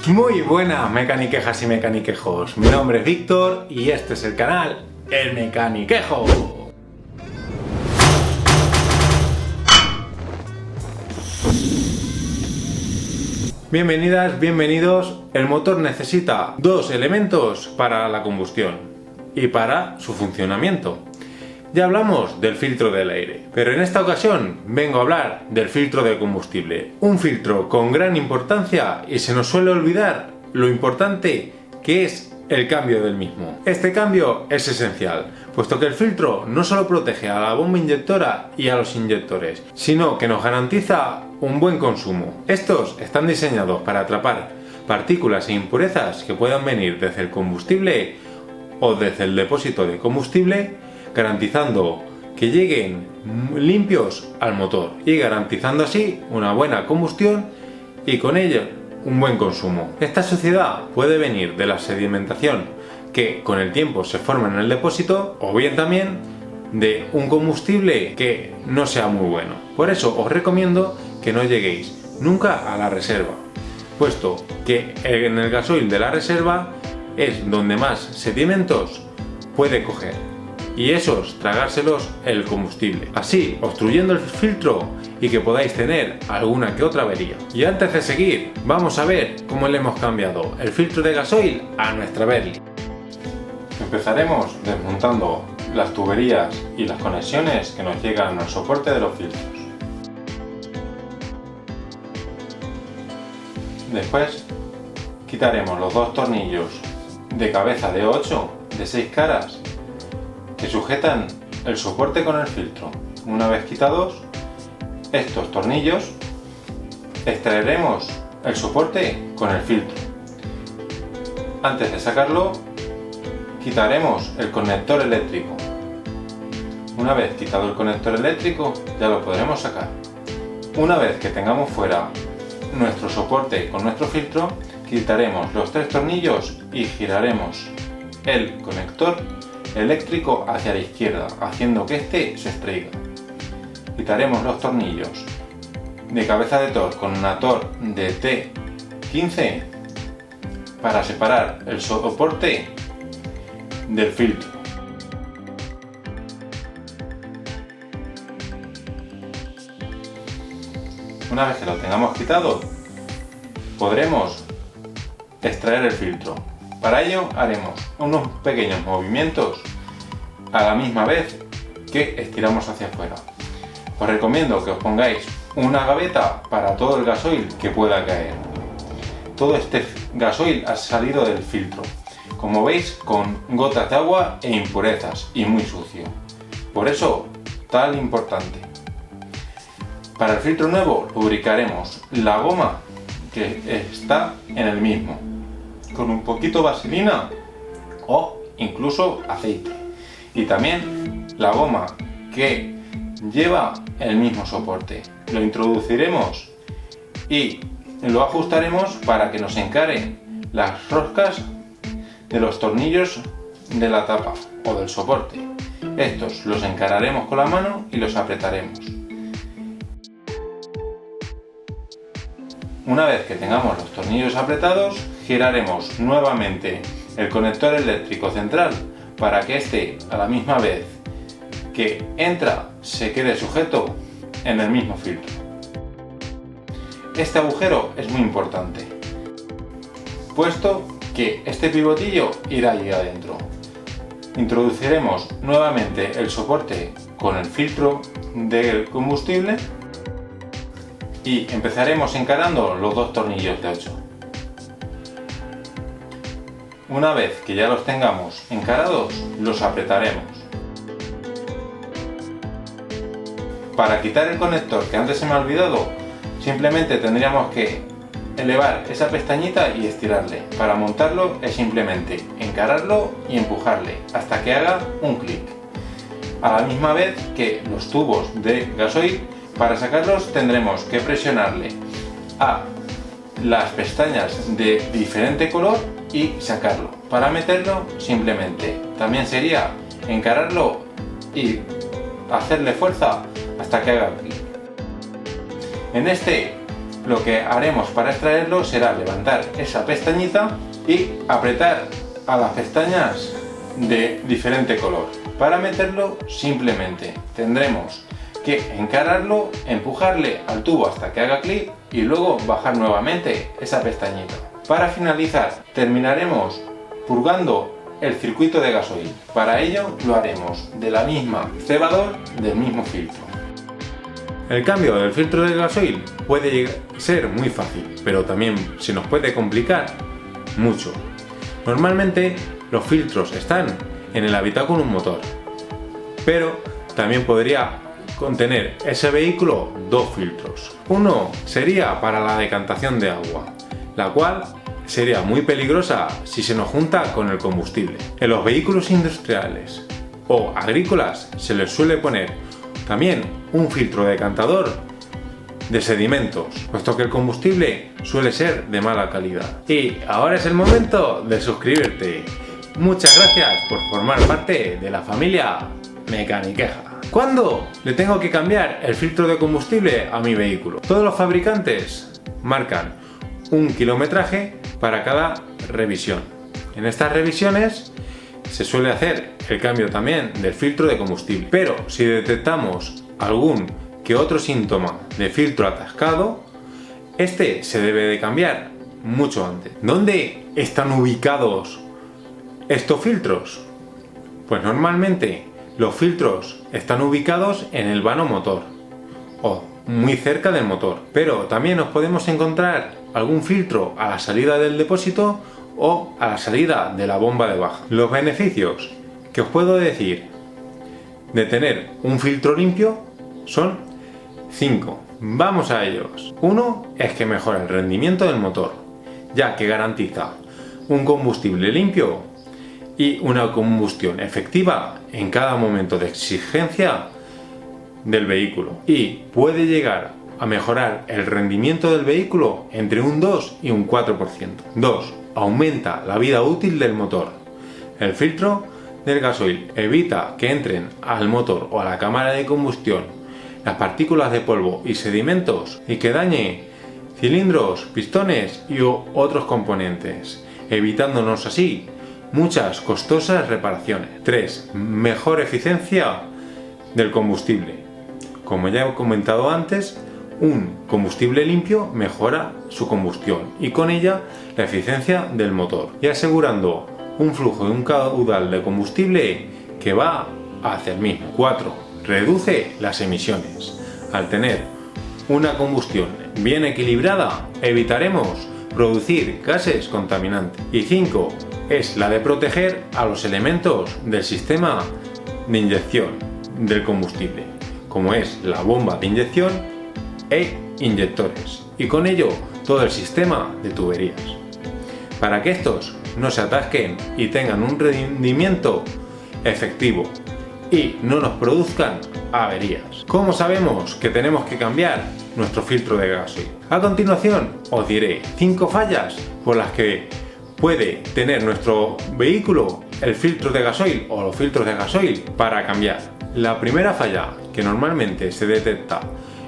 Muy buenas mecaniquejas y mecaniquejos, mi nombre es Víctor y este es el canal El Mecaniquejo. Bienvenidas, bienvenidos. El motor necesita dos elementos para la combustión y para su funcionamiento. Ya hablamos del filtro del aire, pero en esta ocasión vengo a hablar del filtro de combustible. Un filtro con gran importancia y se nos suele olvidar lo importante que es el cambio del mismo. Este cambio es esencial, puesto que el filtro no solo protege a la bomba inyectora y a los inyectores, sino que nos garantiza un buen consumo. Estos están diseñados para atrapar partículas e impurezas que puedan venir desde el combustible o desde el depósito de combustible, garantizando que lleguen limpios al motor y garantizando así una buena combustión y con ello un buen consumo. Esta suciedad puede venir de la sedimentación que con el tiempo se forma en el depósito o bien también de un combustible que no sea muy bueno. Por eso os recomiendo que no lleguéis nunca a la reserva, puesto que en el gasoil de la reserva es donde más sedimentos puede coger y esos tragárselos el combustible, así obstruyendo el filtro y que podáis tener alguna que otra avería. Y antes de seguir, vamos a ver cómo le hemos cambiado el filtro de gasoil a nuestra Berli. Empezaremos desmontando las tuberías y las conexiones que nos llegan al soporte de los filtros. Después quitaremos los dos tornillos de cabeza de 8 de 6 caras que sujetan el soporte con el filtro. Una vez quitados estos tornillos, extraeremos el soporte con el filtro. Antes de sacarlo, quitaremos el conector eléctrico. Una vez quitado el conector eléctrico, ya lo podremos sacar. Una vez que tengamos fuera nuestro soporte con nuestro filtro, quitaremos los 3 tornillos y giraremos el conector eléctrico hacia la izquierda, haciendo que este se extraiga. Quitaremos los tornillos de cabeza de Torx con una Torx de T15 para separar el soporte del filtro. Una vez que lo tengamos quitado, podremos extraer el filtro. Para ello haremos unos pequeños movimientos a la misma vez que estiramos hacia afuera. Os recomiendo que os pongáis una gaveta para todo el gasoil que pueda caer. Todo este gasoil ha salido del filtro, como veis, con gotas de agua e impurezas y muy sucio. Por eso, tan importante. Para el filtro nuevo lubricaremos la goma que está en el mismo con un poquito de vaselina o incluso aceite, y también la goma que lleva el mismo soporte. Lo introduciremos y lo ajustaremos para que nos encare las roscas de los tornillos de la tapa o del soporte. Estos los encararemos con la mano y los apretaremos. Una vez que tengamos los tornillos apretados, giraremos nuevamente el conector eléctrico central para que este, a la misma vez que entra, se quede sujeto en el mismo filtro. Este agujero es muy importante, puesto que este pivotillo irá allí adentro. Introduciremos nuevamente el soporte con el filtro del combustible y empezaremos encarando los dos tornillos de 8. Una vez que ya los tengamos encarados, los apretaremos. Para quitar el conector que antes se me ha olvidado, simplemente tendríamos que elevar esa pestañita y estirarle. Para montarlo es simplemente encararlo y empujarle hasta que haga un clic. A la misma vez que los tubos de gasoil, para sacarlos tendremos que presionarle a las pestañas de diferente color y sacarlo. Para meterlo simplemente también sería encararlo y hacerle fuerza hasta que haga clic. En este lo que haremos para extraerlo será levantar esa pestañita y apretar a las pestañas de diferente color. Para meterlo simplemente tendremos que encararlo, empujarle al tubo hasta que haga clic y luego bajar nuevamente esa pestañita. Para finalizar terminaremos purgando el circuito de gasoil. Para ello lo haremos de la misma cebador del mismo filtro. El cambio del filtro de gasoil puede ser muy fácil, pero también se nos puede complicar mucho. Normalmente los filtros están en el habitáculo motor, pero también podría contener ese vehículo dos filtros. Uno sería para la decantación de agua, la cual sería muy peligrosa si se nos junta con el combustible. En los vehículos industriales o agrícolas se les suele poner también un filtro decantador de sedimentos, puesto que el combustible suele ser de mala calidad. Y ahora es el momento de suscribirte. Muchas gracias por formar parte de la familia Mecaniqueja. ¿Cuándo le tengo que cambiar el filtro de combustible a mi vehículo? Todos los fabricantes marcan un kilometraje para cada revisión. En estas revisiones se suele hacer el cambio también del filtro de combustible, pero si detectamos algún que otro síntoma de filtro atascado, este se debe de cambiar mucho antes. ¿Dónde están ubicados estos filtros? Pues normalmente los filtros están ubicados en el vano motor o muy cerca del motor, pero también nos podemos encontrar algún filtro a la salida del depósito o a la salida de la bomba de baja. Los beneficios que os puedo decir de tener un filtro limpio son 5. Vamos a ellos. Uno es que mejora el rendimiento del motor, ya que garantiza un combustible limpio y una combustión efectiva en cada momento de exigencia del vehículo, y puede llegar a mejorar el rendimiento del vehículo entre un 2 y un 4%. 2. Aumenta la vida útil del motor. El filtro del gasoil evita que entren al motor o a la cámara de combustión las partículas de polvo y sedimentos y que dañe cilindros, pistones y otros componentes, evitándonos así muchas costosas reparaciones. 3. Mejor eficiencia del combustible. Como ya he comentado antes, un combustible limpio mejora su combustión y con ella la eficiencia del motor, y asegurando un flujo y un caudal de combustible que va hacia el mismo. 4. Reduce las emisiones. Al tener una combustión bien equilibrada, evitaremos producir gases contaminantes. Y 5. Es la de proteger a los elementos del sistema de inyección del combustible, como es la bomba de inyección e inyectores, y con ello todo el sistema de tuberías, para que estos no se atasquen y tengan un rendimiento efectivo y no nos produzcan averías. ¿Cómo sabemos que tenemos que cambiar nuestro filtro de gasoil? A continuación os diré 5 fallas por las que puede tener nuestro vehículo el filtro de gasoil o los filtros de gasoil para cambiar. La primera falla que normalmente se detecta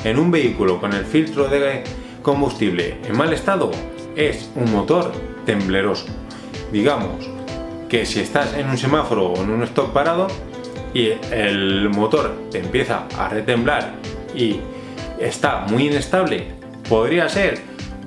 en un vehículo con el filtro de combustible en mal estado es un motor tembloroso. Digamos que si estás en un semáforo o en un stop parado y el motor te empieza a retemblar y está muy inestable, podría ser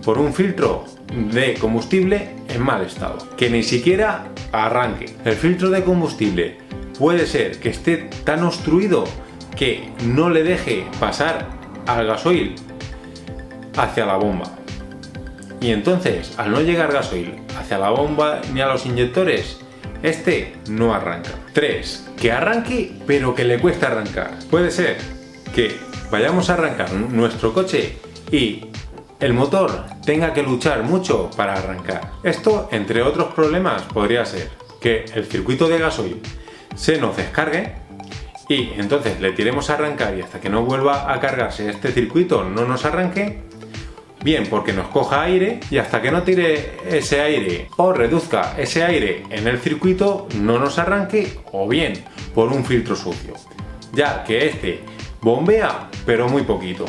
por un filtro de combustible en mal estado, que ni siquiera arranque. El filtro de combustible puede ser que esté tan obstruido que no le deje pasar al gasoil hacia la bomba, y entonces al no llegar gasoil hacia la bomba ni a los inyectores, este no arranca. 3. Que arranque pero que le cuesta arrancar. Puede ser que vayamos a arrancar nuestro coche y el motor tenga que luchar mucho para arrancar. Esto, entre otros problemas, podría ser que el circuito de gasoil se nos descargue y entonces le tiremos a arrancar y hasta que no vuelva a cargarse este circuito no nos arranque, bien porque nos coja aire y hasta que no tire ese aire o reduzca ese aire en el circuito no nos arranque, o bien por un filtro sucio, ya que este bombea pero muy poquito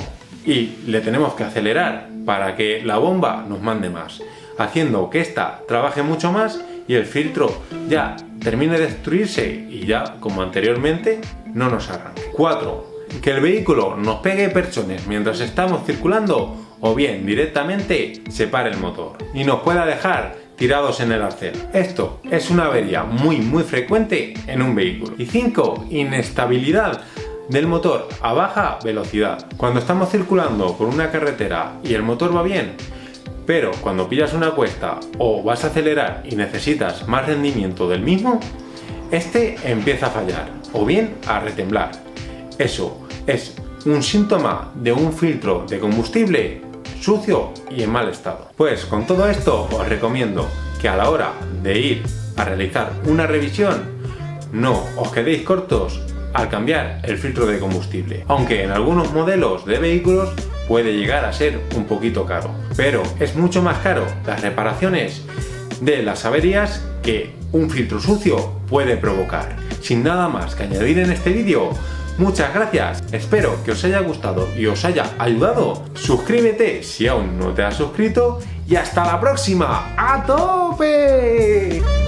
y le tenemos que acelerar para que la bomba nos mande más, haciendo que ésta trabaje mucho más y el filtro ya termine de destruirse y ya, como anteriormente, no nos arranque. 4. Que el vehículo nos pegue perchones mientras estamos circulando o bien directamente se pare el motor y nos pueda dejar tirados en el arcén. Esto es una avería muy frecuente en un vehículo. Y 5. Inestabilidad del motor a baja velocidad. Cuando estamos circulando por una carretera y el motor va bien, pero cuando pillas una cuesta o vas a acelerar y necesitas más rendimiento del mismo, este empieza a fallar o bien a retemblar. Eso es un síntoma de un filtro de combustible sucio y en mal estado. Pues con todo esto os recomiendo que a la hora de ir a realizar una revisión no os quedéis cortos al cambiar el filtro de combustible, aunque en algunos modelos de vehículos puede llegar a ser un poquito caro, pero es mucho más caro las reparaciones de las averías que un filtro sucio puede provocar. Sin nada más que añadir en este vídeo, muchas gracias, espero que os haya gustado y os haya ayudado. Suscríbete si aún no te has suscrito y hasta la próxima. ¡A tope!